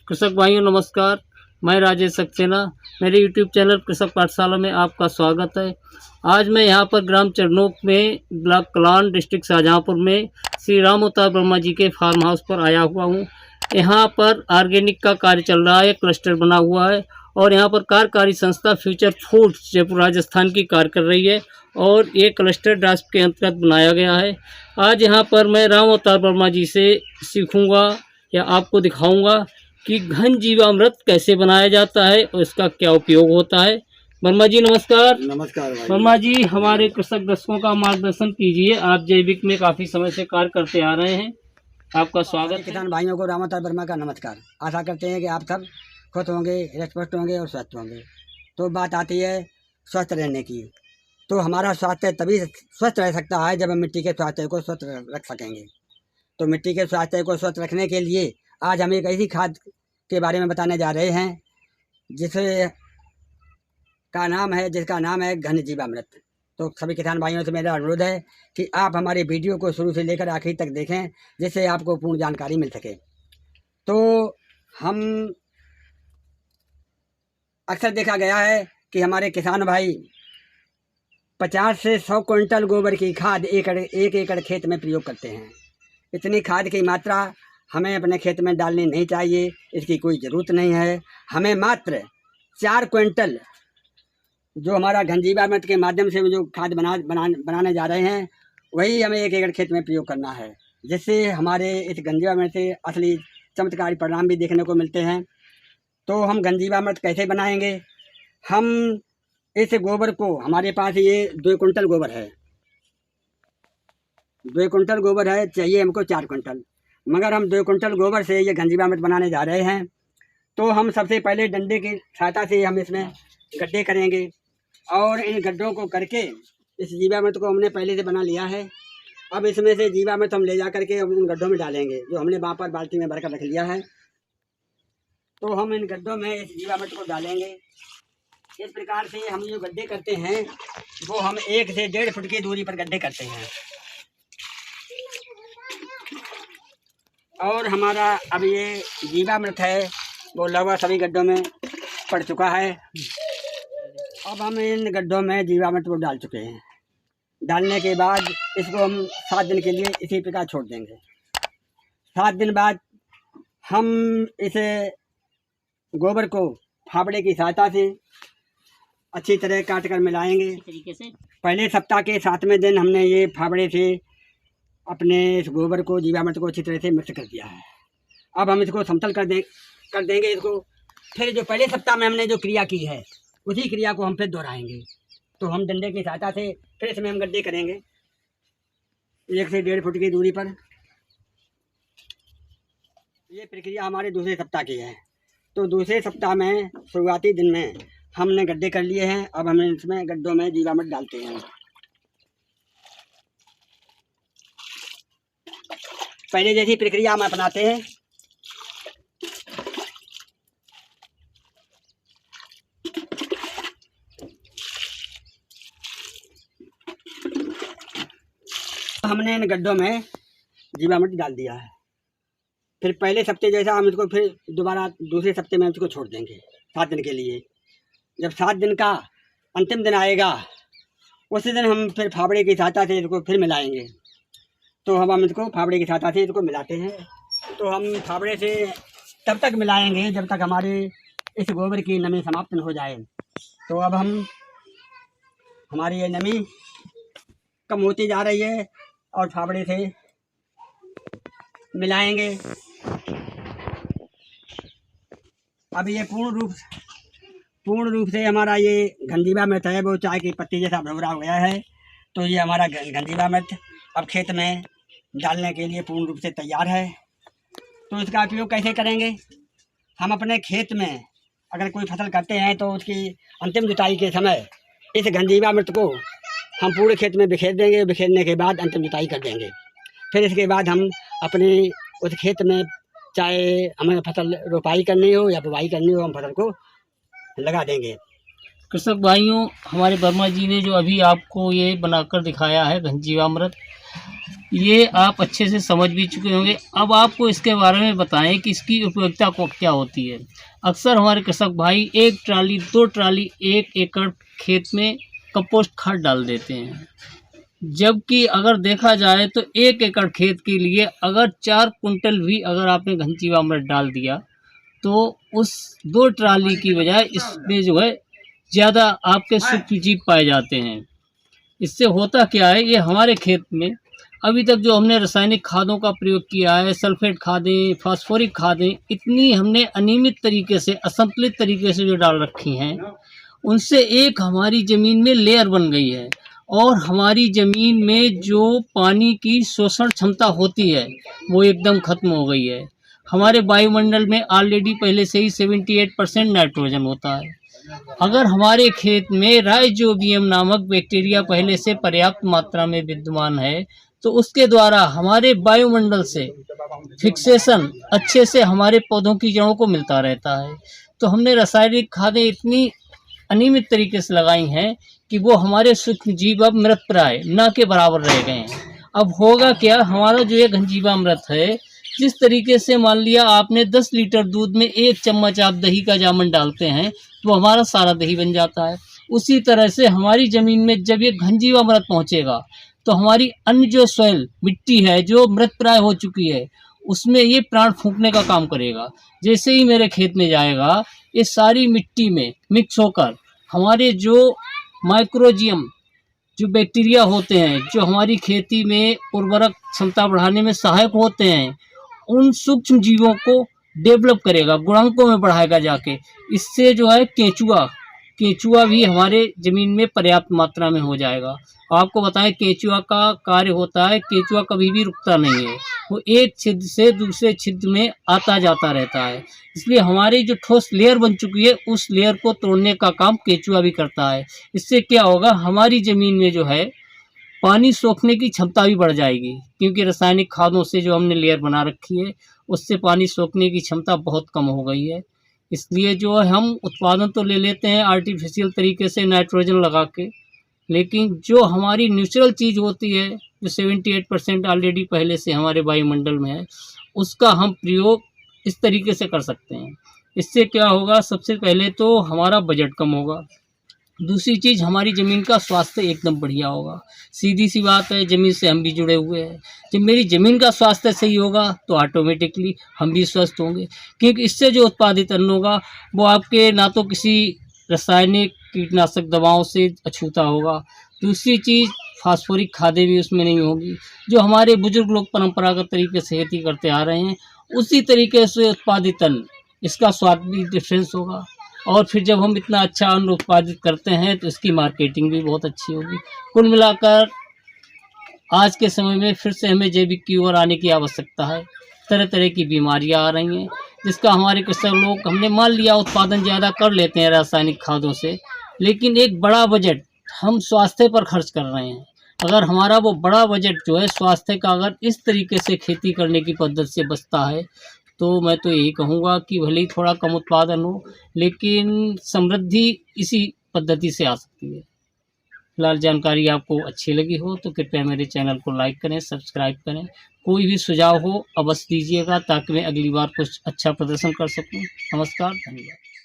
कृषक भाइयों नमस्कार। मैं राजेश सक्सेना, मेरे यूट्यूब चैनल कृषक पाठशाला में आपका स्वागत है। आज मैं यहाँ पर ग्राम चरनोक में ब्लॉक कलान डिस्ट्रिक्ट शाहजहाँपुर में श्री राम अवतार वर्मा जी के फार्म हाउस पर आया हुआ हूँ। यहाँ पर ऑर्गेनिक का कार्य चल रहा है, क्लस्टर बना हुआ है और यहाँ पर कार्यकारी संस्था फ्यूचर फूड्स जयपुर राजस्थान की कार्य कर रही है और ये क्लस्टर डास्प के अंतर्गत बनाया गया है। आज यहाँ पर मैं राम अवतार वर्मा जी से सीखूँगा या आपको दिखाऊँगा कि घन जीवामृत कैसे बनाया जाता है और इसका क्या उपयोग होता है। वर्मा जी नमस्कार। नमस्कार भाई। वर्मा जी, हमारे कृषक दर्शकों का मार्गदर्शन कीजिए। आप जैविक में काफ़ी समय से कार्य करते आ रहे हैं, आपका स्वागत है। किसान भाइयों को राम अवतार वर्मा का नमस्कार। आशा करते हैं कि आप सब खुश होंगे, स्वस्थ होंगे और स्वस्थ होंगे। तो बात आती है स्वस्थ रहने की। तो हमारा स्वास्थ्य तभी स्वस्थ रह सकता है जब हम मिट्टी के स्वास्थ्य को स्वस्थ रख सकेंगे। तो मिट्टी के स्वास्थ्य को स्वस्थ रखने के लिए आज हम एक ऐसी खाद के बारे में बताने जा रहे हैं जिसका नाम है घन जीवामृत। तो सभी किसान भाइयों से मेरा अनुरोध है कि आप हमारे वीडियो को शुरू से लेकर आखिर तक देखें, जिससे आपको पूर्ण जानकारी मिल सके। तो हम अक्सर देखा गया है कि हमारे किसान भाई 50 से 100 क्विंटल गोबर की खाद एक एकड़ खेत में प्रयोग करते हैं। इतनी खाद की मात्रा हमें अपने खेत में डालनी नहीं चाहिए, इसकी कोई ज़रूरत नहीं है। हमें मात्र 4 क्विंटल जो हमारा घन जीवामृत के माध्यम से जो खाद बनाने जा रहे हैं, वही हमें एक एकड़ खेत में प्रयोग करना है, जिससे हमारे इस घन जीवामृत से असली चमत्कारी परिणाम भी देखने को मिलते हैं। तो हम घन जीवामृत कैसे बनाएंगे? हम इस गोबर को, हमारे पास ये 2 क्विंटल गोबर है, 2 क्विंटल गोबर है, चाहिए हमको 4 क्विंटल, मगर हम 2 क्विंटल गोबर से ये घन जीवामृत बनाने जा रहे हैं। तो हम सबसे पहले डंडे की सहायता से हम इसमें गड्ढे करेंगे और इन गड्ढों को करके इस जीवामृत को हमने पहले से बना लिया है। अब इसमें से जीवामृत हम ले जा करके हम उन गड्ढों में डालेंगे जो हमने वहाँ पर बाल्टी में भरकर रख लिया है। तो हम इन गड्ढों में इस जीवामृत को डालेंगे। इस प्रकार से हम जो गड्ढे करते हैं वो हम 1 से 1.5 फुट की दूरी पर गड्ढे करते हैं। और हमारा अब ये जीवामृत है वो लगभग सभी गड्ढों में पड़ चुका है। अब हम इन गड्ढों में जीवामृत को डाल चुके हैं। डालने के बाद इसको हम 7 दिन के लिए इसी प्रकार छोड़ देंगे। 7 दिन बाद हम इसे गोबर को फावड़े की सहायता से अच्छी तरह काट कर मिलाएंगे। तरीके से पहले सप्ताह के 7वें दिन हमने ये फावड़े से अपने इस गोबर को, जीवामृत को अच्छी तरह से मिक्स कर दिया है। अब हम इसको समतल कर देंगे इसको। फिर जो पहले सप्ताह में हमने जो क्रिया की है उसी क्रिया को हम फिर दोहराएंगे। तो हम डंडे की सहायता से फिर इसमें हम गड्ढे करेंगे 1 से 1.5 फुट की दूरी पर। ये प्रक्रिया हमारे दूसरे सप्ताह की है। तो दूसरे सप्ताह में शुरुआती दिन में हमने गड्ढे कर लिए हैं। अब हम इसमें गड्ढों में जीवामृत डालते हैं। पहले जैसी प्रक्रिया हम अपनाते हैं। हमने इन गड्ढों में जीवामृत डाल दिया है। फिर पहले सप्ते जैसा हम इसको फिर दोबारा दूसरे सप्ते में इसको छोड़ देंगे 7 दिन के लिए। जब 7 दिन का अंतिम दिन आएगा उसी दिन हम फिर फावड़े की सहायता से इसको फिर मिलाएंगे। तो हम इसको फावड़े की सहायता से इसको मिलाते हैं। तो हम फावड़े से तब तक मिलाएंगे जब तक हमारे इस गोबर की नमी समाप्त न हो जाए। तो अब हमारी ये नमी कम होती जा रही है और फावड़े से मिलाएंगे। अब ये पूर्ण रूप से हमारा ये घन जीवामृत है वो चाय की पत्ती जैसा भुरभुरा हो गया है। तो ये हमारा घन जीवामृत अब खेत में डालने के लिए पूर्ण रूप से तैयार है। तो इसका उपयोग कैसे करेंगे? हम अपने खेत में अगर कोई फसल करते हैं तो उसकी अंतिम जुताई के समय इस घन जीवामृत को हम पूरे खेत में बिखेर देंगे। बिखेरने के बाद अंतिम जुताई कर देंगे। फिर इसके बाद हम अपने उस खेत में, चाहे हमें फसल रोपाई करनी हो या बुवाई करनी हो, हम फसल को लगा देंगे। कृषक भाइयों, हमारे वर्मा जी ने जो अभी आपको ये बनाकर दिखाया है घन जीवामृत, ये आप अच्छे से समझ भी चुके होंगे। अब आपको इसके बारे में बताएं कि इसकी उपयोगिता को क्या होती है। अक्सर हमारे कृषक भाई 1 ट्राली 2 ट्राली 1 एकड़ खेत में कंपोस्ट खाद डाल देते हैं, जबकि अगर देखा जाए तो 1 एकड़ खेत के लिए अगर 4 कुंटल भी अगर आपने घन जीवामृत डाल दिया तो उस 2 ट्राली की बजाय इसमें जो है ज़्यादा आपके सूक्ष्म जीव पाए जाते हैं। इससे होता क्या है, ये हमारे खेत में अभी तक जो हमने रासायनिक खादों का प्रयोग किया है, सल्फेट खादें, फास्फोरिक खादें, इतनी हमने अनियमित तरीके से, असंतुलित तरीके से जो डाल रखी हैं, उनसे एक हमारी ज़मीन में लेयर बन गई है और हमारी ज़मीन में जो पानी की शोषण क्षमता होती है वो एकदम ख़त्म हो गई है। हमारे वायुमंडल में ऑलरेडी पहले से ही 78% नाइट्रोजन होता है। अगर हमारे खेत में राइजोबियम नामक बैक्टीरिया पहले से पर्याप्त मात्रा में विद्यमान है तो उसके द्वारा हमारे वायुमंडल से फिक्सेशन अच्छे से हमारे पौधों की जड़ों को मिलता रहता है। तो हमने रासायनिक खादें इतनी अनियमित तरीके से लगाई हैं कि वो हमारे सूक्ष्म जीव अब मृतप्राय न के बराबर रह गए हैं। अब होगा क्या, हमारा जो ये घनजीवामृत है, जिस तरीके से मान लिया आपने 10 लीटर दूध में 1 चम्मच आप दही का जामन डालते हैं तो हमारा सारा दही बन जाता है। उसी तरह से हमारी ज़मीन में जब ये घनजीवामृत पहुँचेगा तो हमारी अन्य जो सॉइल मिट्टी है जो मृतप्राय हो चुकी है उसमें ये प्राण फूंकने का काम करेगा। जैसे ही मेरे खेत में जाएगा ये सारी मिट्टी में मिक्स होकर हमारे जो माइक्रोजियम जो बैक्टीरिया होते हैं जो हमारी खेती में उर्वरक क्षमता बढ़ाने में सहायक होते हैं, उन सूक्ष्म जीवों को डेवलप करेगा, गुणांकों में बढ़ाएगा जाके। इससे जो है केंचुआ भी हमारे ज़मीन में पर्याप्त मात्रा में हो जाएगा। आपको बताएं केंचुआ का कार्य होता है, केंचुआ कभी भी रुकता नहीं है, वो एक छिद्र से दूसरे छिद्र में आता जाता रहता है। इसलिए हमारी जो ठोस लेयर बन चुकी है उस लेयर को तोड़ने का काम केंचुआ भी करता है। इससे क्या होगा, हमारी ज़मीन में जो है पानी सोखने की क्षमता भी बढ़ जाएगी, क्योंकि रासायनिक खादों से जो हमने लेयर बना रखी है उससे पानी सोखने की क्षमता बहुत कम हो गई है। इसलिए जो है हम उत्पादन तो ले लेते हैं आर्टिफिशियल तरीके से नाइट्रोजन लगा के, लेकिन जो हमारी नेचुरल चीज़ होती है जो 78% ऑलरेडी पहले से हमारे वायुमंडल में है, उसका हम प्रयोग इस तरीके से कर सकते हैं। इससे क्या होगा, सबसे पहले तो हमारा बजट कम होगा, दूसरी चीज़ हमारी ज़मीन का स्वास्थ्य एकदम बढ़िया होगा। सीधी सी बात है, ज़मीन से हम भी जुड़े हुए हैं। जब मेरी ज़मीन का स्वास्थ्य सही होगा तो ऑटोमेटिकली हम भी स्वस्थ होंगे, क्योंकि इससे जो उत्पादित अन्न होगा वो आपके ना तो किसी रासायनिक कीटनाशक दवाओं से अछूता होगा, दूसरी चीज़ फास्फोरिक खादें भी उसमें नहीं होगी। जो हमारे बुजुर्ग लोग परंपरागत तरीके से खेती करते आ रहे हैं उसी तरीके से उत्पादित अन्न, इसका स्वाद भी डिफरेंस होगा। और फिर जब हम इतना अच्छा अन्न उत्पादित करते हैं तो इसकी मार्केटिंग भी बहुत अच्छी होगी। कुल मिलाकर आज के समय में फिर से हमें जैविक की ओर आने की आवश्यकता है। तरह तरह की बीमारियां आ रही हैं, जिसका हमारे कृषक लोग, हमने मान लिया उत्पादन ज़्यादा कर लेते हैं रासायनिक खादों से, लेकिन एक बड़ा बजट हम स्वास्थ्य पर खर्च कर रहे हैं। अगर हमारा वो बड़ा बजट जो है स्वास्थ्य का अगर इस तरीके से खेती करने की पद्धति से बचता है तो मैं तो यही कहूँगा कि भले ही थोड़ा कम उत्पादन हो लेकिन समृद्धि इसी पद्धति से आ सकती है। फिलहाल जानकारी आपको अच्छी लगी हो तो कृपया मेरे चैनल को लाइक करें, सब्सक्राइब करें। कोई भी सुझाव हो अवश्य दीजिएगा ताकि मैं अगली बार कुछ अच्छा प्रदर्शन कर सकूं। नमस्कार, धन्यवाद।